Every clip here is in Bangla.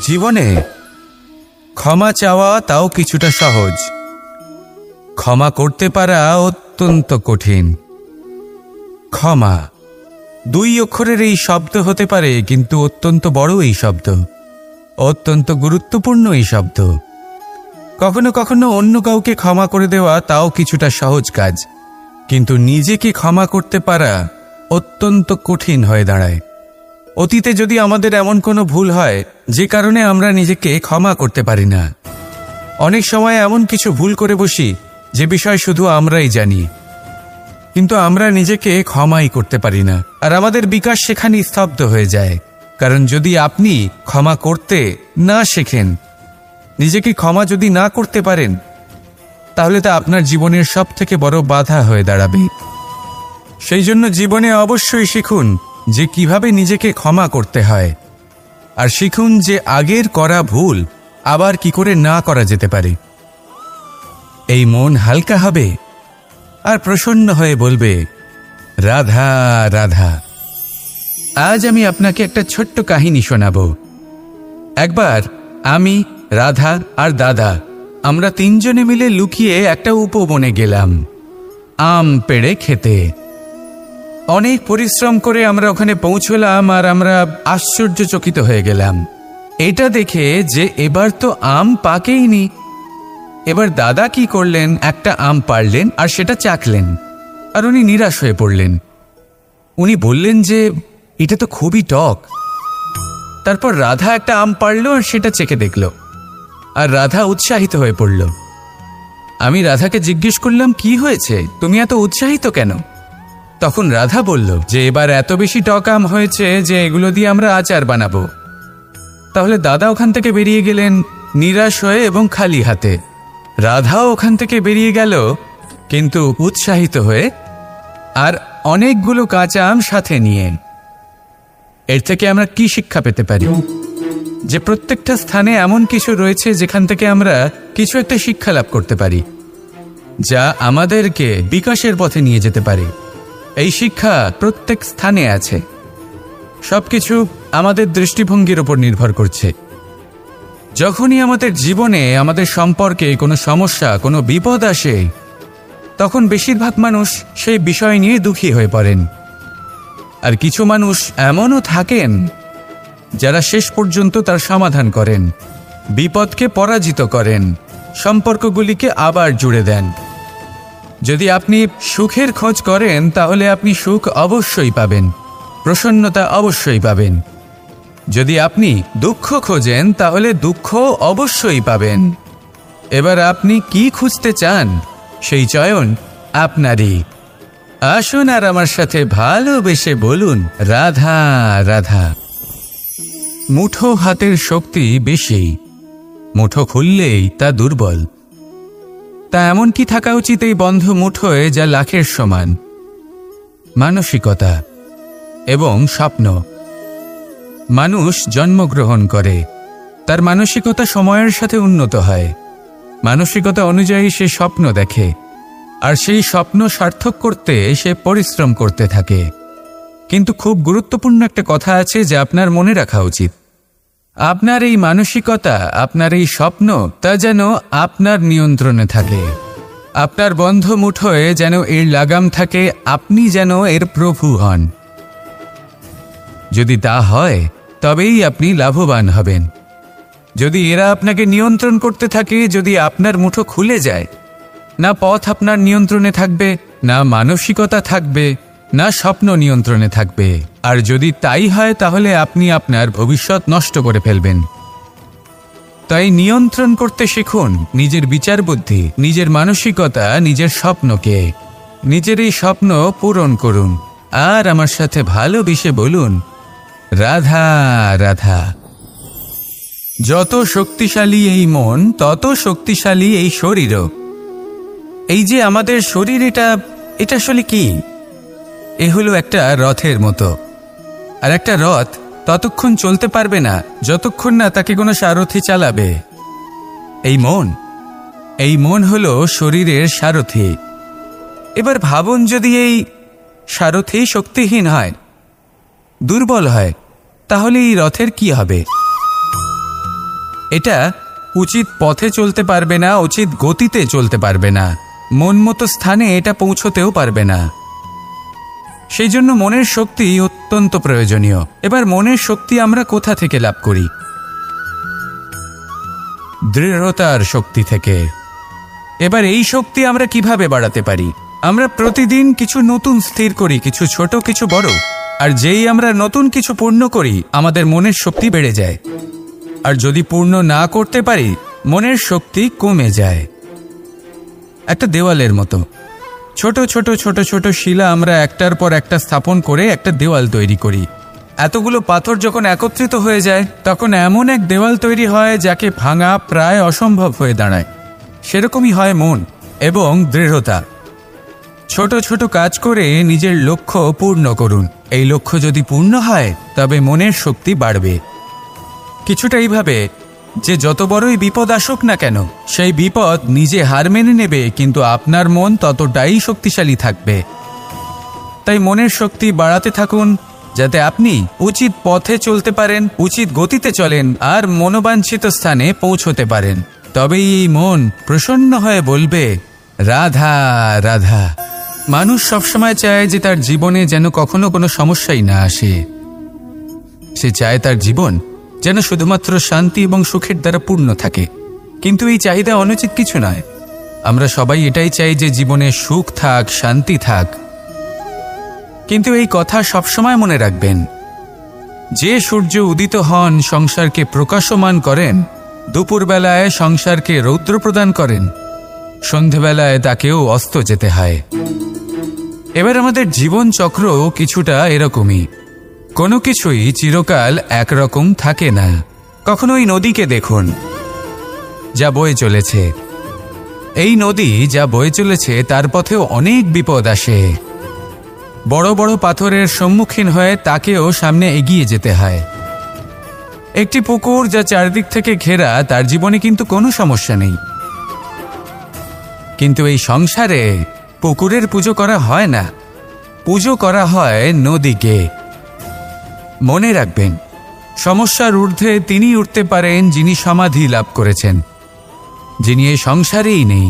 জীবনে ক্ষমা চাওয়া তাও কিছুটা সহজ, ক্ষমা করতে পারা অত্যন্ত কঠিন। ক্ষমা 2 অক্ষরের এই শব্দ হতে পারে, কিন্তু অত্যন্ত বড় এই শব্দ, অত্যন্ত গুরুত্বপূর্ণ এই শব্দ। কখনো কখনো অন্য কাউকে ক্ষমা করে দেওয়া তাও কিছুটা সহজ কাজ, কিন্তু নিজেকে ক্ষমা করতে পারা অত্যন্ত কঠিন হয়ে দাঁড়ায়। অতীতে যদি আমাদের এমন কোনো ভুল হয় যে কারণে আমরা নিজেকে ক্ষমা করতে পারি না, অনেক সময় এমন কিছু ভুল করে বসি যে বিষয় শুধু আমরাই জানি, কিন্তু আমরা নিজেকে ক্ষমাই করতে পারি না। আর আমাদের বিকাশ সেখানেই স্তব্ধ হয়ে যায়। কারণ যদি আপনি ক্ষমা করতে না শেখেন, নিজেকে ক্ষমা যদি না করতে পারেন, তাহলে তা আপনার জীবনের সবথেকে বড় বাধা হয়ে দাঁড়াবে। সেই জন্য জীবনে অবশ্যই শিখুন যে কিভাবে নিজেকে ক্ষমা করতে হয়, আর শিখুন যে আগের করা ভুল আবার কি করে না করা যেতে পারে। এই মন হালকা হবে আর প্রসন্ন হয়ে বলবে, রাধা রাধা। আজ আমি আপনাকে একটা ছোট্ট কাহিনী শোনাব। একবার আমি, রাধা আর দাদা, আমরা 3 জনে মিলে লুকিয়ে একটা উপবনে গেলাম আম পেড়ে খেতে। অনেক পরিশ্রম করে আমরা ওখানে পৌঁছলাম, আর আমরা আশ্চর্যচকিত হয়ে গেলাম এটা দেখে যে এবার তো আম পাকেইনি। এবার দাদা কি করলেন, একটা আম পাড়লেন আর সেটা চাখলেন, আর উনি নিরাশ হয়ে পড়লেন। উনি বললেন যে এটা তো খুবই টক। তারপর রাধা একটা আম পাড়লো আর সেটা চেখে দেখল, আর রাধা উৎসাহিত হয়ে পড়ল। আমি রাধাকে জিজ্ঞেস করলাম, কি হয়েছে, তুমি এত উৎসাহিত কেন? তখন রাধা বলল যে এবার এত বেশি টক আম হয়েছে যে এগুলো দিয়ে আমরা আচার বানাবো। তাহলে দাদা ওখান থেকে বেরিয়ে গেলেন নিরাশ হয়ে এবং খালি হাতে। রাধাও ওখান থেকে বেরিয়ে গেল কিন্তু উৎসাহিত হয়ে, আর অনেকগুলো কাঁচা আম সাথে নিয়ে। এর থেকে আমরা কি শিক্ষা পেতে পারি? যে প্রত্যেকটা স্থানে এমন কিছু রয়েছে যেখান থেকে আমরা কিছু একটা শিক্ষা লাভ করতে পারি, যা আমাদেরকে বিকাশের পথে নিয়ে যেতে পারে। এই শিক্ষা প্রত্যেক স্থানে আছে। সবকিছু আমাদের দৃষ্টিভঙ্গির উপর নির্ভর করছে। যখনই আমাদের জীবনে, আমাদের সম্পর্কে কোনো সমস্যা, কোনো বিপদ আসে, তখন বেশিরভাগ মানুষ সেই বিষয় নিয়ে দুঃখী হয়ে পড়েন। আর কিছু মানুষ এমনও থাকেন যারা শেষ পর্যন্ত তার সমাধান করেন, বিপদকে পরাজিত করেন, সম্পর্কগুলিকে আবার জুড়ে দেন। যদি আপনি সুখের খোঁজ করেন তাহলে আপনি সুখ অবশ্যই পাবেন, প্রসন্নতা অবশ্যই পাবেন। যদি আপনি দুঃখ খোঁজেন তাহলে দুঃখ অবশ্যই পাবেন। এবার আপনি কি খুঁজতে চান, সেই চয়ন আপনারই। আসুন আর আমার সাথে ভালোবেসে বলুন, রাধা রাধা। মুঠো হাতের শক্তি বেশি, মুঠো খুললেই তা দুর্বল। তা এমন কি থাকা উচিত এই বন্ধ মুঠোয় যা লাখের সমান? মানসিকতা এবং স্বপ্ন। মানুষ জন্মগ্রহণ করে, তার মানসিকতা সময়ের সাথে উন্নত হয়। মানসিকতা অনুযায়ী সে স্বপ্ন দেখে, আর সেই স্বপ্ন সার্থক করতে সে পরিশ্রম করতে থাকে। কিন্তু খুব গুরুত্বপূর্ণ একটা কথা আছে যা আপনার মনে রাখা উচিত। আপনার এই মানসিকতা, আপনার এই স্বপ্ন, তা যেন আপনার নিয়ন্ত্রণে থাকে। আপনার বন্ধ মুঠোয় যেন এর লাগাম থাকে, আপনি যেন এর প্রভু হন। যদি তা হয় তবেই আপনি লাভবান হবেন। যদি এরা আপনাকে নিয়ন্ত্রণ করতে থাকে, যদি আপনার মুঠো খুলে যায়, না পথ আপনার নিয়ন্ত্রণে থাকবে, না মানসিকতা থাকবে, না স্বপ্ন নিয়ন্ত্রণে থাকবে। আর যদি তাই হয় তাহলে আপনি আপনার ভবিষ্যৎ নষ্ট করে ফেলবেন। তাই নিয়ন্ত্রণ করতে শিখুন নিজের বিচার বুদ্ধি, নিজের মানসিকতা, নিজের স্বপ্নকে। নিজের এই স্বপ্ন পূরণ করুন আর আমার সাথে ভালোবেসে বলুন, রাধা রাধা। যত শক্তিশালী এই মন, তত শক্তিশালী এই শরীরও। এই যে আমাদের শরীর, এটা আসলে কি? এ হলো একটা রথের মতো। আর একটা রথ ততক্ষণ চলতে পারবে না যতক্ষণ না তাকে কোনো সারথি চালাবে। এই মন হলো শরীরের সারথি। এবার ভাবুন, যদি এই সারথি শক্তিহীন হয়, দুর্বল হয়, তাহলে এই রথের কি হবে? এটা উচিত পথে চলতে পারবে না, উচিত গতিতে চলতে পারবে না, মন মতো স্থানে এটা পৌঁছতেও পারবে না। সেই জন্য মনের শক্তি অত্যন্ত প্রয়োজনীয়। এবার মনের শক্তি আমরা কোথা থেকে লাভ করি? দৃঢ়তার শক্তি থেকে। এবার এই শক্তি আমরা কিভাবে বাড়াতে পারি? আমরা প্রতিদিন কিছু নতুন স্থির করি, কিছু ছোট কিছু বড়, আর যেই আমরা নতুন কিছু পূর্ণ করি আমাদের মনের শক্তি বেড়ে যায়। আর যদি পূর্ণ না করতে পারি মনের শক্তি কমে যায়। একটা দেওয়ালের মতো ছোট ছোট ছোট ছোট শিলা আমরা একটার পর একটা স্থাপন করে একটা দেওয়াল তৈরি করি। এতগুলো পাথর যখন একত্রিত হয়ে যায় তখন এমন এক দেওয়াল তৈরি হয় যাকে ভাঙা প্রায় অসম্ভব হয়ে দাঁড়ায়। সেরকমই হয় মন এবং দৃঢ়তা। ছোট ছোট কাজ করে নিজের লক্ষ্য পূর্ণ করুন। এই লক্ষ্য যদি পূর্ণ হয় তবে মনের শক্তি বাড়বে। কিছুটা এইভাবে যে যত বড়ই বিপদ আসুক না কেন সেই বিপদ নিজে হার মেনে নেবে, কিন্তু আপনার মন ততটাই শক্তিশালী থাকবে। তাই মনের শক্তি বাড়াতে থাকুন যাতে আপনি উচিত পথে চলতে পারেন, উচিত গতিতে চলেন আর মনোবাঞ্ছিত স্থানে পৌঁছতে পারেন। তবেই এই মন প্রসন্ন হয়ে বলবে, রাধা রাধা। মানুষ সবসময় চায় যে তার জীবনে যেন কখনো কোনো সমস্যাই না আসে। সে চায় তার জীবন যেন শুধুমাত্র শান্তি এবং সুখের দ্বারা পূর্ণ থাকে। কিন্তু এই চাহিদা অনুচিত কিছু নয়। আমরা সবাই এটাই চাই যে জীবনে সুখ থাক, শান্তি থাক। কিন্তু এই কথা সবসময় মনে রাখবেন, যে সূর্য উদিত হন সংসারকে প্রকাশমান করেন, দুপুরবেলায় সংসারকে রৌদ্র প্রদান করেন, সন্ধেবেলায় তাকেও অস্ত যেতে হয়। এবার আমাদের জীবন চক্র কিছুটা এরকমই। কোনো কিছুই চিরকাল একরকম থাকে না। কখনো এই নদীকে দেখুন যা বয়ে চলেছে। এই নদী যা বয়ে চলেছে তার পথেও অনেক বিপদ আসে। বড় বড় পাথরের সম্মুখীন হয়ে তাকেও সামনে এগিয়ে যেতে হয়। একটি পুকুর যা চারদিক থেকে ঘেরা, তার জীবনে কিন্তু কোনো সমস্যা নেই। কিন্তু এই সংসারে পুকুরের পুজো করা হয় না, পুজো করা হয় নদীকে। মনে রাখবেন, সমস্যার ঊর্ধ্বে তিনি উঠতে পারেন যিনি সমাধি লাভ করেছেন, যিনি এই সংসারেই নেই।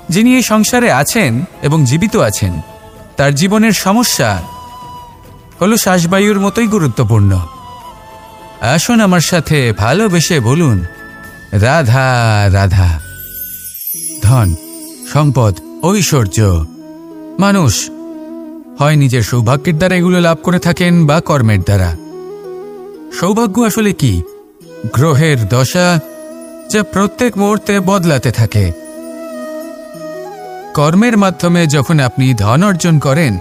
যিনি এই সংসারে আছেন এবং জীবিত আছেন, তার জীবনের সমস্যা হলো শ্বাসবায়ুর মতোই গুরুত্বপূর্ণ। আসুন আমার সাথে ভালোবেসে বলুন, রাধা রাধা। ধন, সম্পদ, ঐশ্বর্য, মানুষ হয় নিজের সৌভাগ্যের দ্বারা এগুলো লাভ করে থাকেন বা কর্মের দ্বারা। সৌভাগ্য আসলে কি? গ্রহের দশা যা প্রত্যেক মুহূর্তে বদলাতে থাকে। কর্মের মাধ্যমে যখন আপনি ধন অর্জন করেন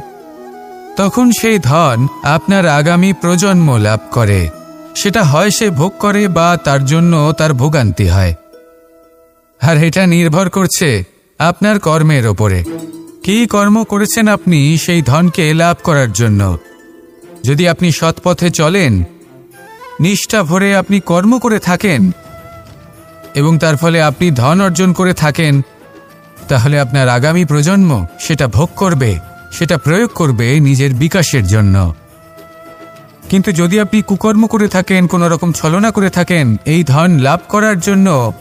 তখন সেই ধন আপনার আগামী প্রজন্ম লাভ করে। সেটা হয় সে ভোগ করে বা তার জন্য তার ভোগান্তি হয়। আর এটা নির্ভর করছে আপনার কর্মের ওপরে। কি কর্ম করেছেন আপনি সেই ধনকে লাভ করার জন্য? যদি আপনি সৎপথে চলেন, নিষ্ঠা ভরে আপনি কর্ম করে থাকেন এবং তার ফলে আপনি ধন অর্জন করে থাকেন, তাহলে আপনার আগামী প্রজন্ম সেটা ভোগ করবে, সেটা প্রয়োগ করবে নিজের বিকাশের জন্য। কিন্তু যদি আপনি কুকর্ম করে থাকেন, কোনো রকম ছলনা করে থাকেন এই ধন লাভ করার জন্য,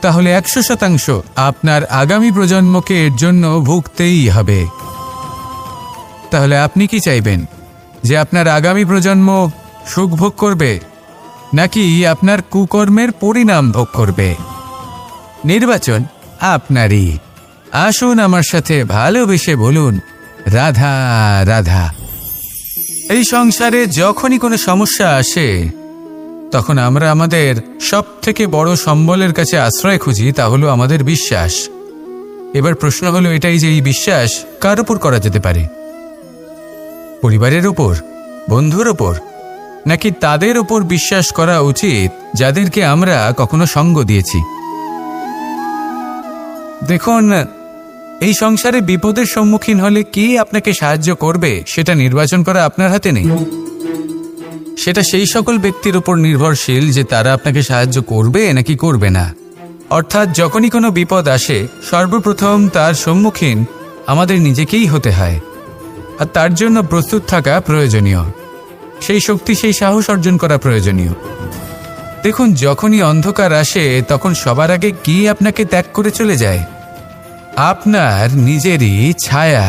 তাহলে 100% আপনার আগামী প্রজন্মকে এর জন্য ভুগতেই হবে। তাহলে আপনি কি চাইবেন? যে আপনার আগামী প্রজন্ম সুখ ভোগ করবে নাকি আপনার কুকর্মের পরিণাম ভোগ করবে? নির্বাচন আপনারই। আসুন আমার সাথে ভালোবেসে বলুন, রাধা রাধা। এই সংসারে যখনই কোনো সমস্যা আসে তখন আমরা আমাদের সবথেকে বড় সম্বলের কাছে আশ্রয় খুঁজি, তা হলো আমাদের বিশ্বাস। এবার প্রশ্ন হলো এটাই যে এই বিশ্বাস কার উপর করা যেতে পারে? পরিবারের উপর, বন্ধুর উপর, নাকি তাদের উপর বিশ্বাস করা উচিত যাদেরকে আমরা কখনো সঙ্গ দিয়েছি? দেখুন, এই সংসারে বিপদের সম্মুখীন হলে কে আপনাকে সাহায্য করবে সেটা নির্বাচন করা আপনার হাতে নেই। সেটা সেই সকল ব্যক্তির উপর নির্ভরশীল যে তারা আপনাকে সাহায্য করবে নাকি করবে না। অর্থাৎ যখনই কোনো বিপদ আসে সর্বপ্রথম তার সম্মুখীন আমাদের নিজেকেই হতে হয়, আর তার জন্য প্রস্তুত থাকা প্রয়োজনীয়। সেই শক্তি, সেই সাহস অর্জন করা প্রয়োজনীয়। দেখুন, যখনই অন্ধকার আসে তখন সবার আগে কি আপনাকে ত্যাগ করে চলে যায়? আপনার নিজেরই ছায়া।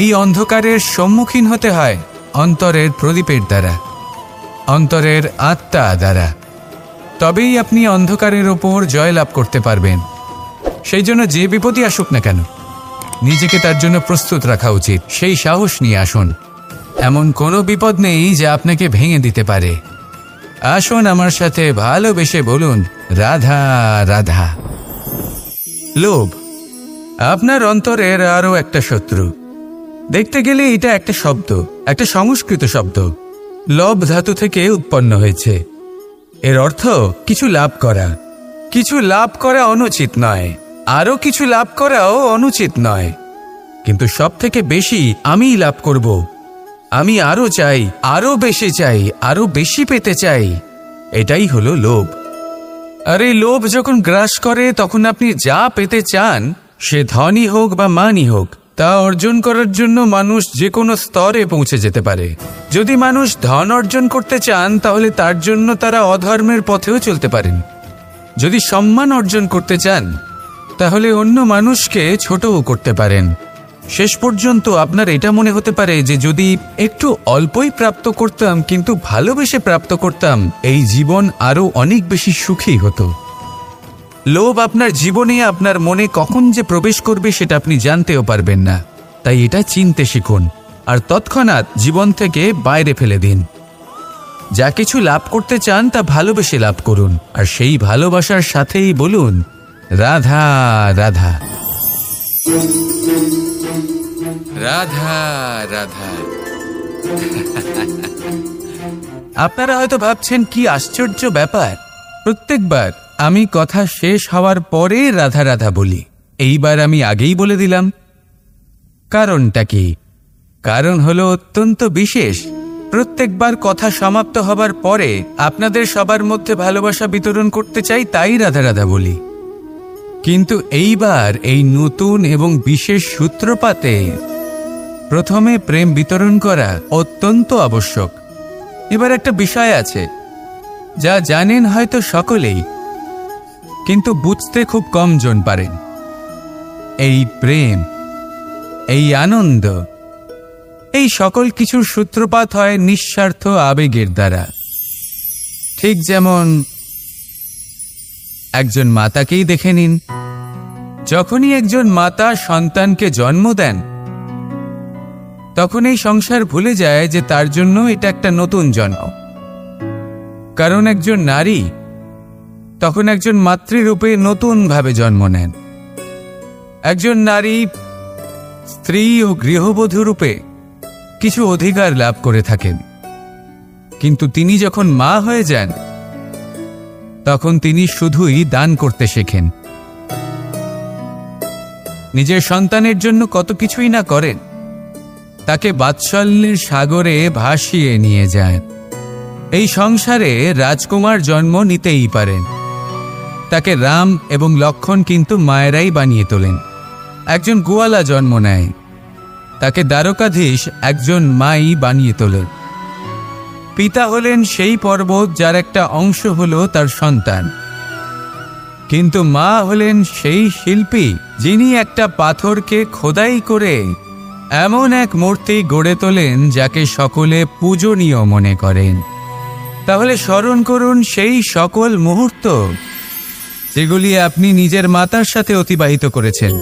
এই অন্ধকারের সম্মুখীন হতে হয় অন্তরের প্রদীপের দ্বারা, অন্তরের আত্মা দ্বারা। তবেই আপনি অন্ধকারের ওপর জয়লাভ করতে পারবেন। সেই জন্য যে বিপদই আসুক না কেন, নিজেকে তার জন্য প্রস্তুত রাখা উচিত। সেই সাহস নিয়ে আসুন। এমন কোনো বিপদ নেই যা আপনাকে ভেঙে দিতে পারে। আসুন আমার সাথে ভালোবেসে বলুন, রাধা রাধা। লোভ আপনার অন্তরের আরও একটা শত্রু। দেখতে গেলে এটা একটা শব্দ, একটা সংস্কৃত শব্দ। লব ধাতু থেকে উৎপন্ন হয়েছে। এর অর্থ কিছু লাভ করা। কিছু লাভ করা অনুচিত নয়, আরও কিছু লাভ করাও অনুচিত নয়, কিন্তু সব থেকে বেশি আমিই লাভ করব। আমি আরো চাই, আরো বেশি চাই, আরো বেশি পেতে চাই। এটাই হলো লোভ। আর এই লোভ যখন গ্রাস করে তখন আপনি যা পেতে চান, সে ধনই হোক বা মানই হোক, তা অর্জন করার জন্য মানুষ যে কোনো স্তরে পৌঁছে যেতে পারে। যদি মানুষ ধন অর্জন করতে চান তাহলে তার জন্য তারা অধর্মের পথেও চলতে পারেন। যদি সম্মান অর্জন করতে চান তাহলে অন্য মানুষকে ছোটও করতে পারেন। শেষ পর্যন্ত আপনার এটা মনে হতে পারে যে যদি একটু অল্পই প্রাপ্ত করতাম, কিন্তু ভালোবেসে প্রাপ্ত করতাম, এই জীবন আরো অনেক বেশি সুখী হতো। লোভ আপনার জীবনে, আপনার মনে কখন যে প্রবেশ করবে সেটা আপনি জানতেও পারবেন না। তাই এটা চিনতে শিখুন আর তৎক্ষণাৎ জীবন থেকে বাইরে ফেলে দিন। যা কিছু লাভ করতে চান তা ভালোবেসে লাভ করুন, আর সেই ভালোবাসার সাথেই বলুন, রাধা রাধা রাধা রাধা। আপনারা হয়তো ভাবছেন কি আশ্চর্য ব্যাপার, প্রত্যেকবার আমি কথা শেষ হওয়ার পরে রাধা রাধা বলি। এইবার আমি আগেই বলে দিলাম। কারণটা কি? কারণ হলো অত্যন্ত বিশেষ। প্রত্যেকবার কথা সমাপ্ত হবার পরে আপনাদের সবার মধ্যে ভালোবাসা বিতরণ করতে চাই, তাই রাধা রাধা বলি। কিন্তু এইবার এই নতুন এবং বিশেষ সূত্রপাতে প্রথমে প্রেম বিতরণ করা অত্যন্ত আবশ্যক। এবার একটা বিষয় আছে যা জানেন হয়তো সকলেই, কিন্তু বুঝতে খুব কম জন পারেন। এই প্রেম, এই আনন্দ, এই সকল কিছুর সূত্রপাত হয় নিঃস্বার্থ আবেগের দ্বারা। ঠিক যেমন একজন মাতাকেই দেখে নিন। যখনই একজন মাতা সন্তানকে জন্ম দেন তখন এই সংসার ভুলে যায় যে তার জন্য এটা একটা নতুন জন্ম। কারণ একজন নারী তখন একজন মাতৃরূপে নতুনভাবে জন্ম নেন। একজন নারী স্ত্রী ও গৃহবধূ রূপে কিছু অধিকার লাভ করে থাকেন, কিন্তু তিনি যখন মা হয়ে যান তখন তিনি শুধুই দান করতে শেখেন। নিজের সন্তানের জন্য কত কিছুই না করেন, তাকে বাৎসল্যের সাগরে ভাসিয়ে নিয়ে যায়। এই সংসারে রাজকুমার জন্ম নিতেই পারেন, তাকে রাম এবং লক্ষ্মণ কিন্তু মায়েরাই বানিয়ে তোলেন। একজন গোয়ালা জন্ম নেয়, তাকে দ্বারকাধীশ একজন মাই বানিয়ে তোলেন। পিতা হলেন সেই পর্বত যার একটা অংশ হলো তার সন্তান, কিন্তু মা হলেন সেই শিল্পী যিনি একটা পাথরকে খোদাই করে এমন এক মূর্তি গড়ে তোলেন যাকে সকলে পূজনীয় মনে করেন। তাহলে স্মরণ করুন সেই সকল মুহূর্ত যেগুলি আপনি নিজের মাতার সাথে অতিবাহিত করেছেন।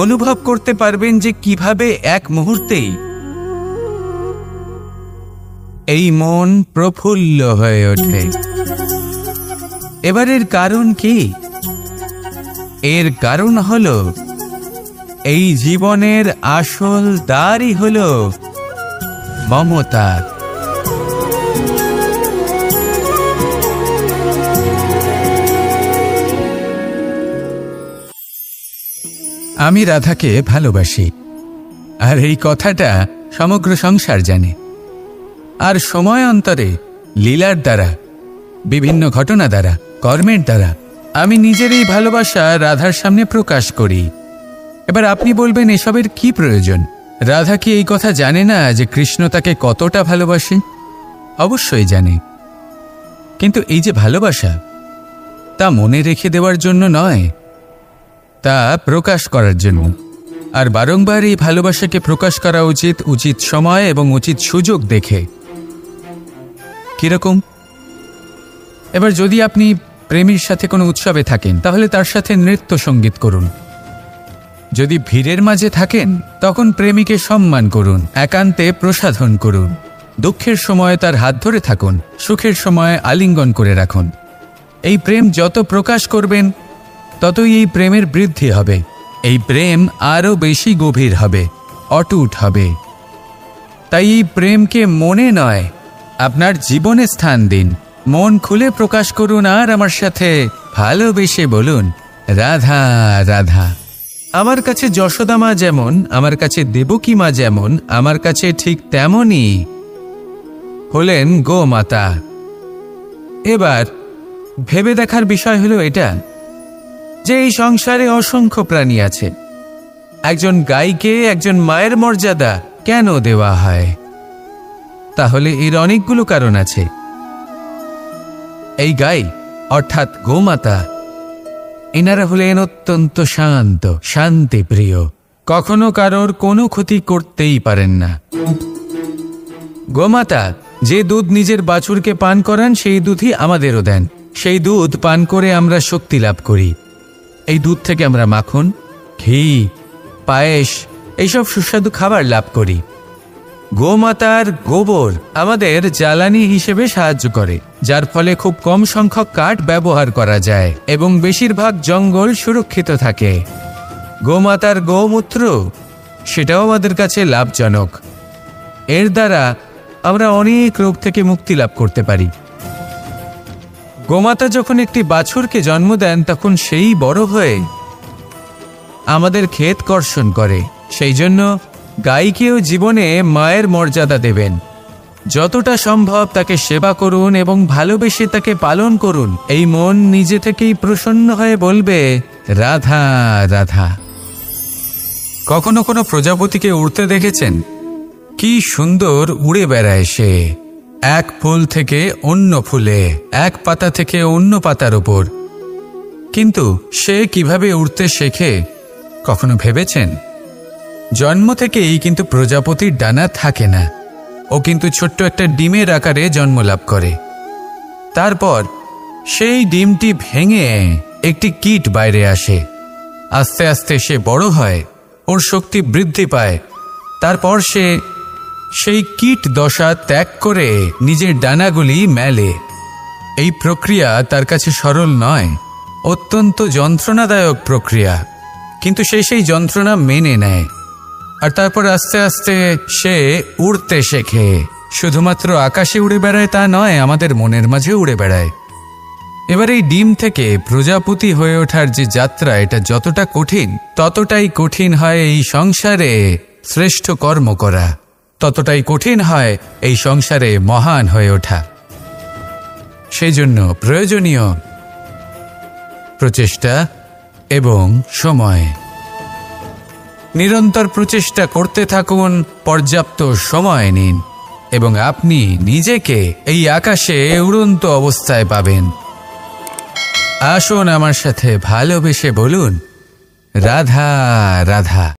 অনুভব করতে পারবেন যে কিভাবে এক মুহূর্তেই এই মন প্রফুল্ল হয়ে ওঠে। এবারের কারণ কি? এর কারণ হলো এই জীবনের আসল দ্বারই হলো মমতা। আমি রাধাকে ভালোবাসি, আর এই কথাটা সমগ্র সংসার জানে। আর সময় অন্তরে লীলার দ্বারা, বিভিন্ন ঘটনা দ্বারা কর্মের দ্বারা আমি নিজের এই ভালোবাসা রাধার সামনে প্রকাশ করি। এবার আপনি বলবেন এসবের কি প্রয়োজন? রাধা কি এই কথা জানে না যে কৃষ্ণ তাকে কতটা ভালোবাসে? অবশ্যই জানে, কিন্তু এই যে ভালোবাসা, তা মনে রেখে দেওয়ার জন্য নয়, তা প্রকাশ করার জন্য। আর বারংবার এই ভালোবাসাকে প্রকাশ করা উচিত, উচিত সময় এবং উচিত সুযোগ দেখে। কিরকম? এবার যদি আপনি প্রেমীর সাথে কোনো উৎসবে থাকেন, তাহলে তার সাথে নৃত্য সঙ্গীত করুন। যদি ভিড়ের মাঝে থাকেন, তখন প্রেমীকে সম্মান করুন, একান্তে প্রসাধন করুন। দুঃখের সময় তার হাত ধরে থাকুন, সুখের সময় আলিঙ্গন করে রাখুন। এই প্রেম যত প্রকাশ করবেন, ততই এই প্রেমের বৃদ্ধি হবে। এই প্রেম আরও বেশি গভীর হবে, অটুট হবে। তাই এই প্রেমকে মনে নয়, আপনার জীবনে স্থান দিন। মন খুলে প্রকাশ করুন আর আমার সাথে ভালোবেসে বলুন, রাধা রাধা। আমার কাছে যশোদা মা যেমন, আমার কাছে দেবকী মা যেমন, আমার কাছে ঠিক তেমনই হলেন গোমাতা। এবার ভেবে দেখার বিষয় হলো এটা যে এই সংসারে অসংখ্য প্রাণী আছে। একজন গাইকে একজন মায়ের মর্যাদা কেন দেওয়া হয়? তাহলে এর অনেকগুলো কারণ আছে। এই গাই অর্থাৎ গোমাতা, এনারা হলেন অত্যন্ত শান্ত, শান্তিপ্রিয়, কখনো কারোর কোনো ক্ষতি করতেই পারেন না। গোমাতা যে দুধ নিজের বাছুরকে পান করান, সেই দুধই আমাদেরও দেন। সেই দুধ পান করে আমরা শক্তি লাভ করি। এই দুধ থেকে আমরা মাখন, ঘি, পায়েস, এইসব সুস্বাদু খাবার লাভ করি। গোমাতার গোবর আমাদের জ্বালানি হিসেবে সাহায্য করে, যার ফলে খুব কম সংখ্যক কাঠ ব্যবহার করা যায় এবং বেশিরভাগ জঙ্গল সুরক্ষিত থাকে। গোমাতার গোমূত্র, সেটাও আমাদের কাছে লাভজনক। এর দ্বারা আমরা অনেক রোগ থেকে মুক্তি লাভ করতে পারি। গোমাতা যখন একটি বাছুরকে জন্ম দেন, তখন সেই বড় হয়ে আমাদের ক্ষেত কর্ষণ করে। সেই জন্য গাইকেও জীবনে মায়ের মর্যাদা দেবেন। যতটা সম্ভব তাকে সেবা করুন এবং ভালোবেসে তাকে পালন করুন। এই মন নিজে থেকেই প্রসন্ন হয়ে বলবে, রাধা রাধা। কখনো কোনো প্রজাপতিকে উড়তে দেখেছেন? কি সুন্দর উড়ে বেড়ায় সে, এক ফুল থেকে অন্য ফুলে, এক পাতা থেকে অন্য পাতার উপর। কিন্তু সে কিভাবে উড়তে শেখে কখনো ভেবেছেন? জন্ম থেকেই কিন্তু প্রজাপতির ডানা থাকে না। ও কিন্তু ছোট্ট একটা ডিমের আকারে জন্ম লাভ করে। তারপর সেই ডিমটি ভেঙে একটি কীট বাইরে আসে। আস্তে আস্তে সে বড় হয়, ওর শক্তি বৃদ্ধি পায়। তারপর সে সেই কীট দশা ত্যাগ করে নিজের ডানাগুলি মেলে। এই প্রক্রিয়া তার কাছে সরল নয়, অত্যন্ত যন্ত্রণাদায়ক প্রক্রিয়া, কিন্তু সে সেই যন্ত্রণা মেনে নেয়। আর তারপর আস্তে আস্তে সে উড়তে শেখে। শুধুমাত্র আকাশে উড়ে বেড়ায় তা নয়, আমাদের মনের মাঝে উড়ে বেড়ায়। এবার এই ডিম থেকে প্রজাপতি হয়ে ওঠার যে যাত্রা, এটা যতটা কঠিন, ততটাই কঠিন হয় এই সংসারে শ্রেষ্ঠ কর্ম করা, ততটাই কঠিন হয় এই সংসারে মহান হয়ে ওঠা। সেই জন্য প্রয়োজনীয় প্রচেষ্টা এবং সময়। নিরন্তর প্রচেষ্টা করতে থাকুন, পর্যাপ্ত সময় নিন এবং আপনি নিজেকে এই আকাশে উড়ন্ত অবস্থায় পাবেন। আসুন আমার সাথে ভালোবেসে বলুন, রাধা রাধা।